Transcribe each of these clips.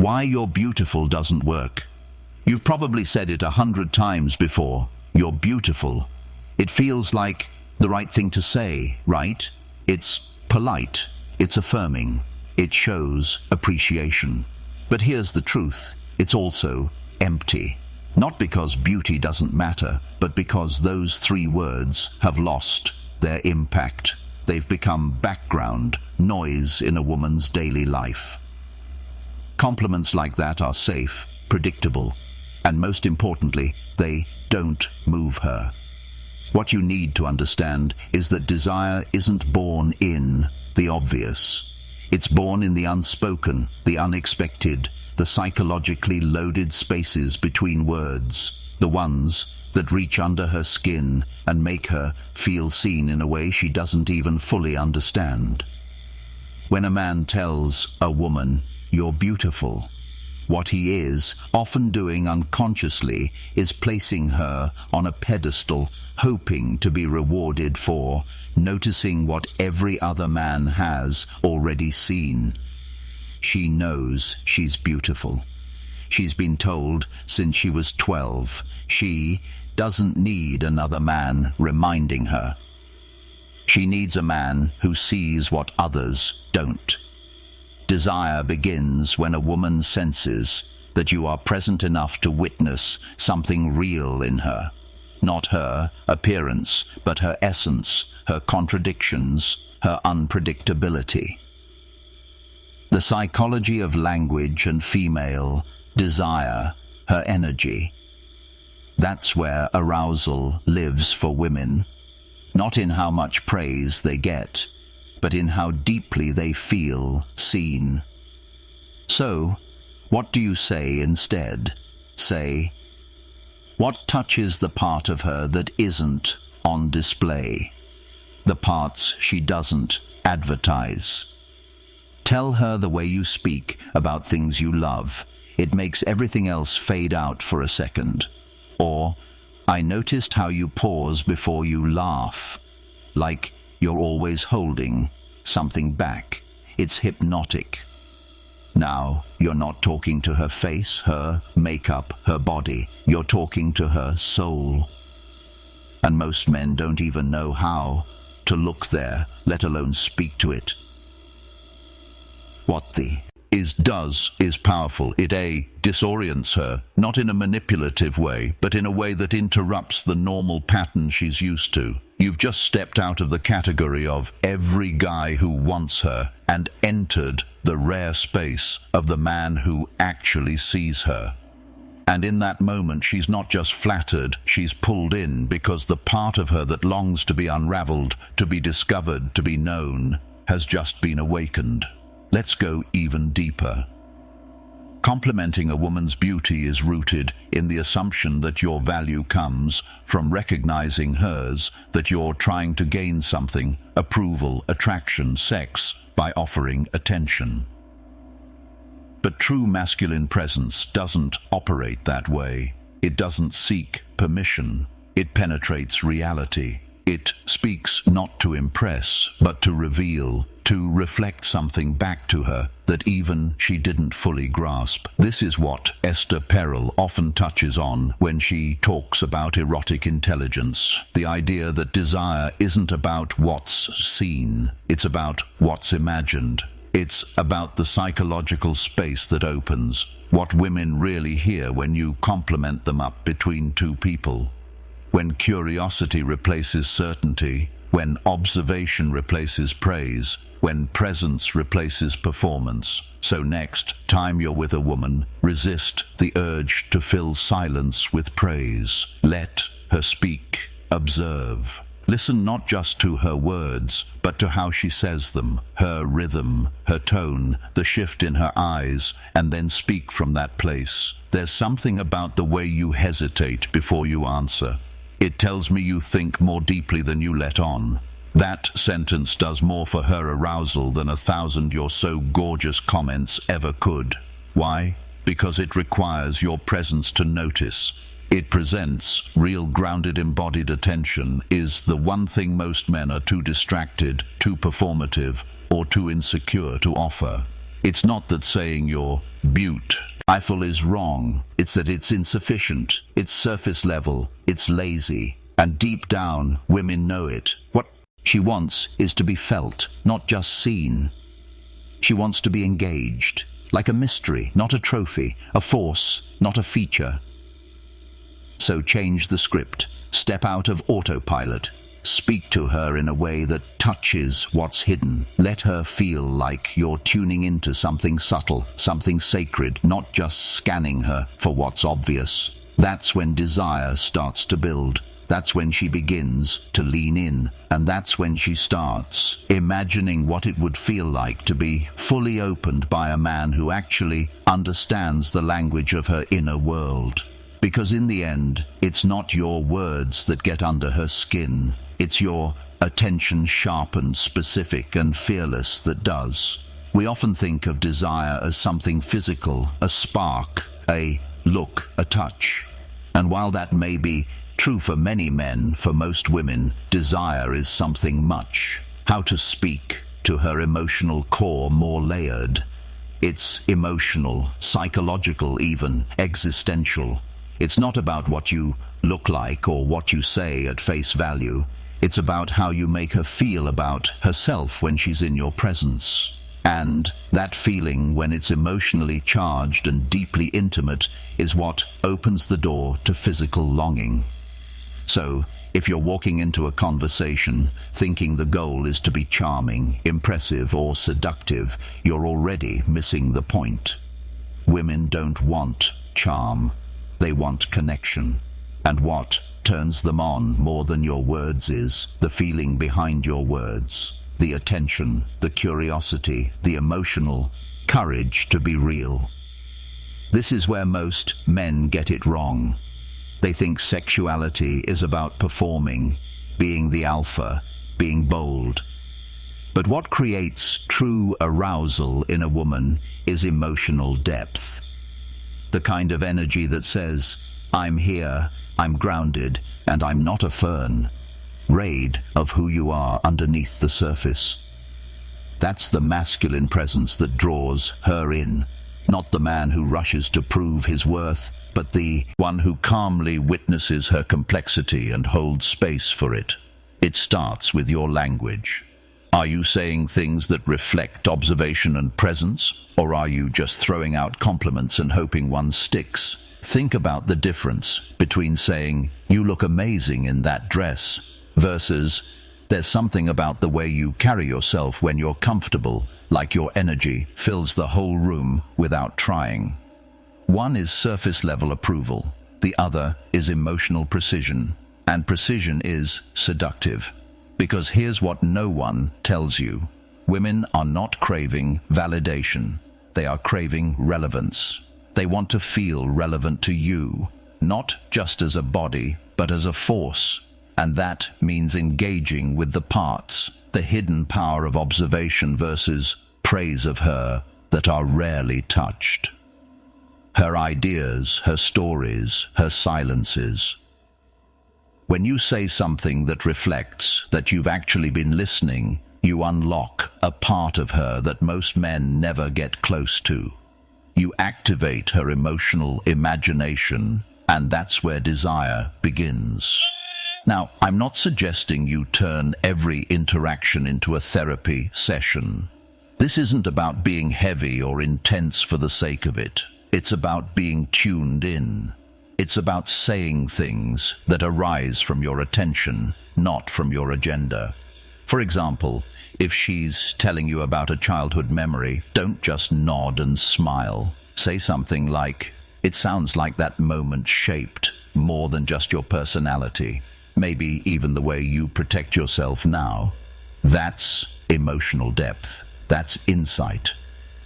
Why you're beautiful doesn't work. You've probably said it 100 times before. You're beautiful. It feels like the right thing to say, right? It's polite. It's affirming. It shows appreciation. But here's the truth. It's also empty. Not because beauty doesn't matter, but because those 3 words have lost their impact. They've become background noise in a woman's daily life. Compliments like that are safe, predictable, and most importantly, they don't move her. What you need to understand is that desire isn't born in the obvious. It's born in the unspoken, the unexpected, the psychologically loaded spaces between words, the ones that reach under her skin and make her feel seen in a way she doesn't even fully understand. When a man tells a woman, "You're beautiful," what he is often doing unconsciously is placing her on a pedestal, hoping to be rewarded for noticing what every other man has already seen. She knows she's beautiful. She's been told since she was 12. She doesn't need another man reminding her. She needs a man who sees what others don't. Desire begins when a woman senses that you are present enough to witness something real in her. Not her appearance, but her essence, her contradictions, her unpredictability. The psychology of language and female desire, her energy. That's where arousal lives for women, not in how much praise they get, but in how deeply they feel seen. So, what do you say instead? Say, what touches the part of her that isn't on display? The parts she doesn't advertise. Tell her the way you speak about things you love. It makes everything else fade out for a second. Or, I noticed how you pause before you laugh, like you're always holding something back. It's hypnotic. Now, you're not talking to her face, her makeup, her body. You're talking to her soul. And most men don't even know how to look there, let alone speak to it. What the is powerful. It disorients her, not in a manipulative way, but in a way that interrupts the normal pattern she's used to. You've just stepped out of the category of every guy who wants her and entered the rare space of the man who actually sees her. And in that moment, she's not just flattered, she's pulled in, because the part of her that longs to be unraveled, to be discovered, to be known, has just been awakened. Let's go even deeper. Complimenting a woman's beauty is rooted in the assumption that your value comes from recognizing hers, that you're trying to gain something, approval, attraction, sex, by offering attention. But true masculine presence doesn't operate that way. It doesn't seek permission. It penetrates reality. It speaks not to impress, but to reveal, to reflect something back to her that even she didn't fully grasp. This is what Esther Perel often touches on when she talks about erotic intelligence. The idea that desire isn't about what's seen, it's about what's imagined. It's about the psychological space that opens, what women really hear when you compliment them up between two people. When curiosity replaces certainty, when observation replaces praise, when presence replaces performance. So next time you're with a woman, resist the urge to fill silence with praise. Let her speak. Observe. Listen not just to her words, but to how she says them, her rhythm, her tone, the shift in her eyes, and then speak from that place. There's something about the way you hesitate before you answer. It tells me you think more deeply than you let on. That sentence does more for her arousal than 1,000 "you're so gorgeous" comments ever could. Why? Because it requires your presence to notice. It presents real grounded embodied attention, is the one thing most men are too distracted, too performative, or too insecure to offer. It's not that saying you're beautiful is wrong. It's that it's insufficient. It's surface level. It's lazy. And deep down, women know it. What she wants is to be felt, not just seen. She wants to be engaged, like a mystery, not a trophy, a force, not a feature. So change the script. Step out of autopilot. Speak to her in a way that touches what's hidden. Let her feel like you're tuning into something subtle, something sacred, not just scanning her for what's obvious. That's when desire starts to build. That's when she begins to lean in. And that's when she starts imagining what it would feel like to be fully opened by a man who actually understands the language of her inner world. Because in the end, it's not your words that get under her skin. It's your attention sharpened, specific and fearless that does. We often think of desire as something physical, a spark, a look, a touch. And while that may be true for many men, for most women, desire is something much. How to speak to her emotional core more layered. It's emotional, psychological even, existential. It's not about what you look like or what you say at face value. It's about how you make her feel about herself when she's in your presence. And that feeling, when it's emotionally charged and deeply intimate, is what opens the door to physical longing. So, if you're walking into a conversation thinking the goal is to be charming, impressive, or seductive, you're already missing the point. Women don't want charm. They want connection. And what turns them on more than your words is the feeling behind your words, the attention, the curiosity, the emotional courage to be real. This is where most men get it wrong. They think sexuality is about performing, being the alpha, being bold. But what creates true arousal in a woman is emotional depth. The kind of energy that says, I'm here, I'm grounded, and I'm not a fern. Raid of who you are underneath the surface. That's the masculine presence that draws her in. Not the man who rushes to prove his worth, but the one who calmly witnesses her complexity and holds space for it. It starts with your language. Are you saying things that reflect observation and presence, or are you just throwing out compliments and hoping one sticks? Think about the difference between saying, "You look amazing in that dress," versus, "There's something about the way you carry yourself when you're comfortable, like your energy fills the whole room without trying." One is surface-level approval, the other is emotional precision, and precision is seductive. Because here's what no one tells you. Women are not craving validation. They are craving relevance. They want to feel relevant to you, not just as a body, but as a force. And that means engaging with the parts, the hidden power of observation versus praise of her that are rarely touched. Her ideas, her stories, her silences. When you say something that reflects that you've actually been listening, you unlock a part of her that most men never get close to. You activate her emotional imagination, and that's where desire begins. Now, I'm not suggesting you turn every interaction into a therapy session. This isn't about being heavy or intense for the sake of it. It's about being tuned in. It's about saying things that arise from your attention, not from your agenda. For example, if she's telling you about a childhood memory, don't just nod and smile. Say something like, "It sounds like that moment shaped more than just your personality, maybe even the way you protect yourself now." That's emotional depth. That's insight.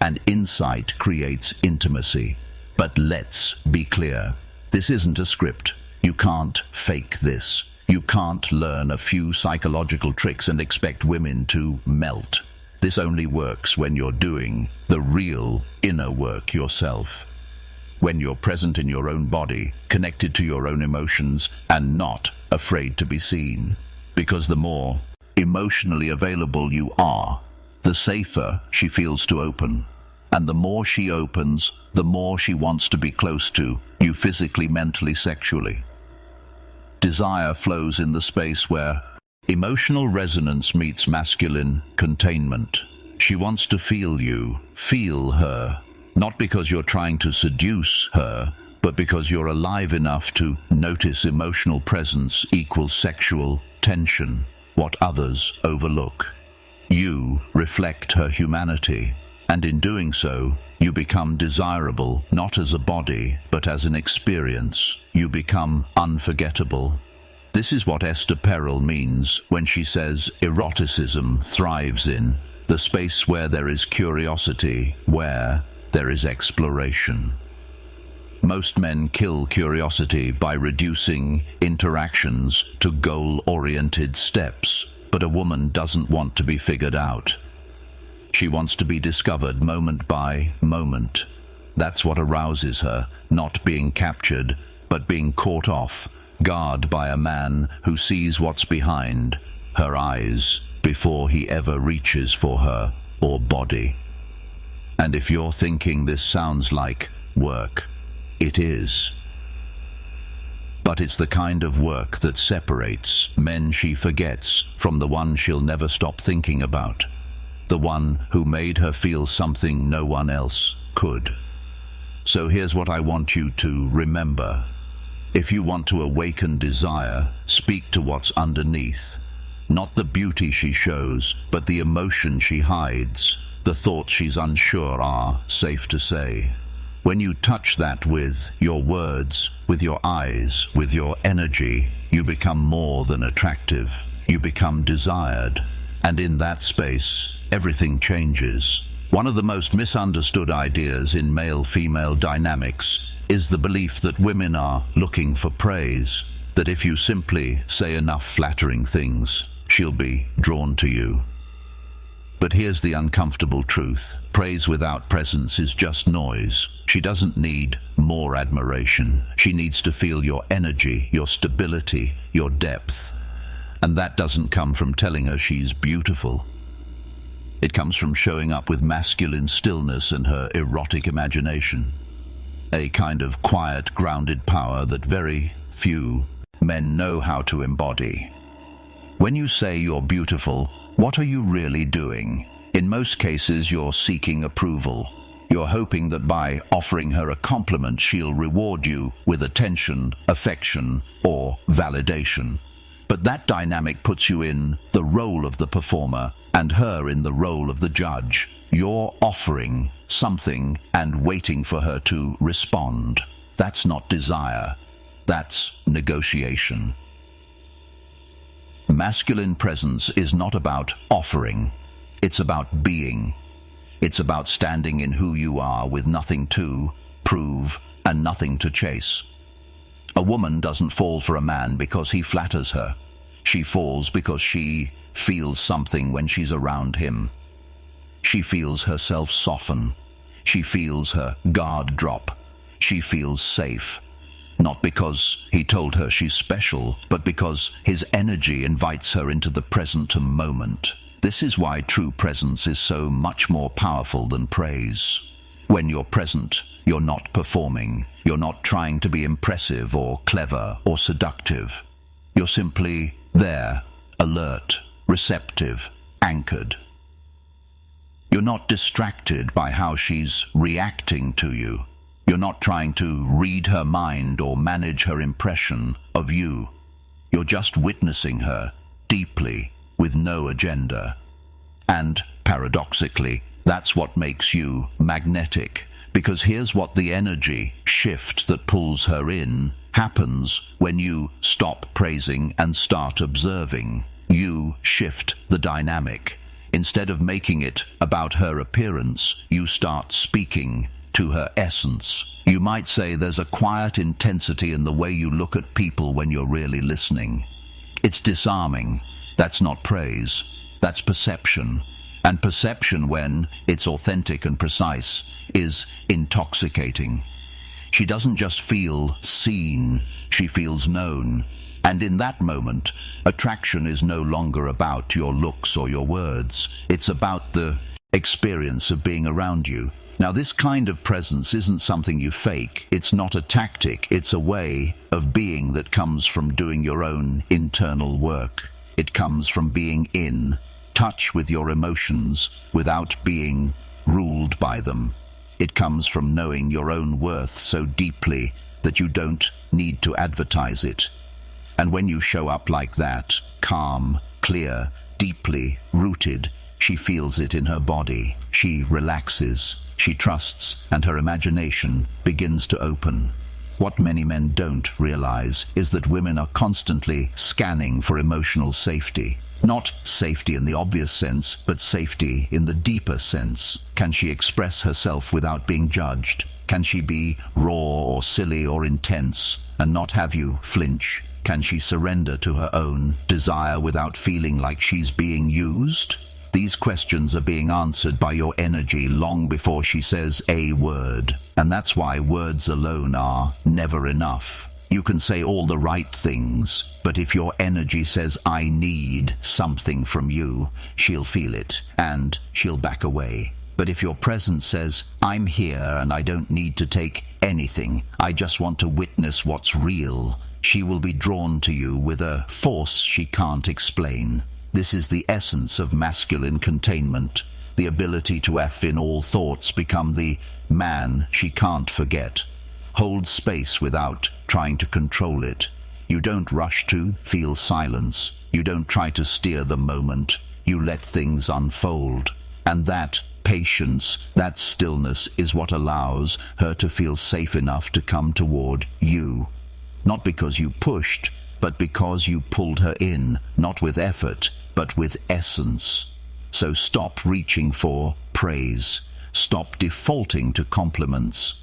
And insight creates intimacy. But let's be clear. This isn't a script. You can't fake this. You can't learn a few psychological tricks and expect women to melt. This only works when you're doing the real inner work yourself. When you're present in your own body, connected to your own emotions, and not afraid to be seen. Because the more emotionally available you are, the safer she feels to open. And the more she opens, the more she wants to be close to you physically, mentally, sexually. Desire flows in the space where emotional resonance meets masculine containment. She wants to feel you, feel her, not because you're trying to seduce her, but because you're alive enough to notice emotional presence equals sexual tension, what others overlook. You reflect her humanity, and in doing so, you become desirable, not as a body, but as an experience. You become unforgettable. This is what Esther Perel means when she says eroticism thrives in the space where there is curiosity, where there is exploration. Most men kill curiosity by reducing interactions to goal-oriented steps, but a woman doesn't want to be figured out. She wants to be discovered moment by moment. That's what arouses her, not being captured, but being caught off guard by a man who sees what's behind her eyes before he ever reaches for her or body. And if you're thinking this sounds like work, it is. But it's the kind of work that separates men she forgets from the one she'll never stop thinking about, the one who made her feel something no one else could. So here's what I want you to remember. If you want to awaken desire, speak to what's underneath. Not the beauty she shows, but the emotion she hides. The thoughts she's unsure are safe to say. When you touch that with your words, with your eyes, with your energy, you become more than attractive. You become desired. And in that space, everything changes. One of the most misunderstood ideas in male-female dynamics is the belief that women are looking for praise, that if you simply say enough flattering things, she'll be drawn to you. But here's the uncomfortable truth. Praise without presence is just noise. She doesn't need more admiration. She needs to feel your energy, your stability, your depth. And that doesn't come from telling her she's beautiful. It comes from showing up with masculine stillness and her erotic imagination. A kind of quiet, grounded power that very few men know how to embody. When you say you're beautiful, what are you really doing? In most cases, you're seeking approval. You're hoping that by offering her a compliment, she'll reward you with attention, affection, or validation. But that dynamic puts you in the role of the performer and her in the role of the judge. You're offering something and waiting for her to respond. That's not desire. That's negotiation. Masculine presence is not about offering. It's about being. It's about standing in who you are with nothing to prove and nothing to chase. A woman doesn't fall for a man because he flatters her. She falls because she feels something when she's around him. She feels herself soften. She feels her guard drop. She feels safe. Not because he told her she's special, but because his energy invites her into the present moment. This is why true presence is so much more powerful than praise. When you're present, you're not performing. You're not trying to be impressive or clever or seductive. You're simply there, alert, receptive, anchored. You're not distracted by how she's reacting to you. You're not trying to read her mind or manage her impression of you. You're just witnessing her deeply with no agenda. And, paradoxically, that's what makes you magnetic. Because here's what the energy shift that pulls her in happens when you stop praising and start observing. You shift the dynamic. Instead of making it about her appearance, you start speaking to her essence. You might say there's a quiet intensity in the way you look at people when you're really listening. It's disarming. That's not praise. That's perception. And perception, when it's authentic and precise, is intoxicating. She doesn't just feel seen, she feels known. And in that moment, attraction is no longer about your looks or your words. It's about the experience of being around you. Now, this kind of presence isn't something you fake. It's not a tactic. It's a way of being that comes from doing your own internal work. It comes from being in touch with your emotions without being ruled by them. It comes from knowing your own worth so deeply that you don't need to advertise it. And when you show up like that, calm, clear, deeply rooted, she feels it in her body. She relaxes, she trusts, and her imagination begins to open. What many men don't realize is that women are constantly scanning for emotional safety. Not safety in the obvious sense, but safety in the deeper sense. Can she express herself without being judged? Can she be raw or silly or intense and not have you flinch? Can she surrender to her own desire without feeling like she's being used? These questions are being answered by your energy long before she says a word. And that's why words alone are never enough. You can say all the right things, but if your energy says, I need something from you, she'll feel it, and she'll back away. But if your presence says, I'm here and I don't need to take anything, I just want to witness what's real, she will be drawn to you with a force she can't explain. This is the essence of masculine containment, the ability to in all thoughts become the man she can't forget. Hold space without trying to control it. You don't rush to feel silence. You don't try to steer the moment. You let things unfold. And that patience, that stillness is what allows her to feel safe enough to come toward you. Not because you pushed, but because you pulled her in, not with effort, but with essence. So stop reaching for praise. Stop defaulting to compliments.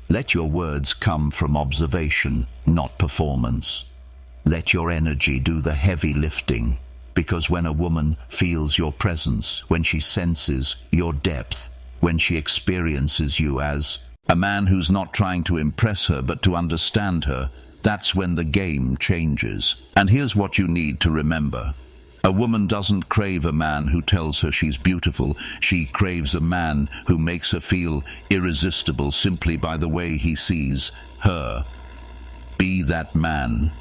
Let your words come from observation, not performance. Let your energy do the heavy lifting, because when a woman feels your presence, when she senses your depth, when she experiences you as a man who's not trying to impress her but to understand her, that's when the game changes. And here's what you need to remember. A woman doesn't crave a man who tells her she's beautiful. She craves a man who makes her feel irresistible simply by the way he sees her. Be that man.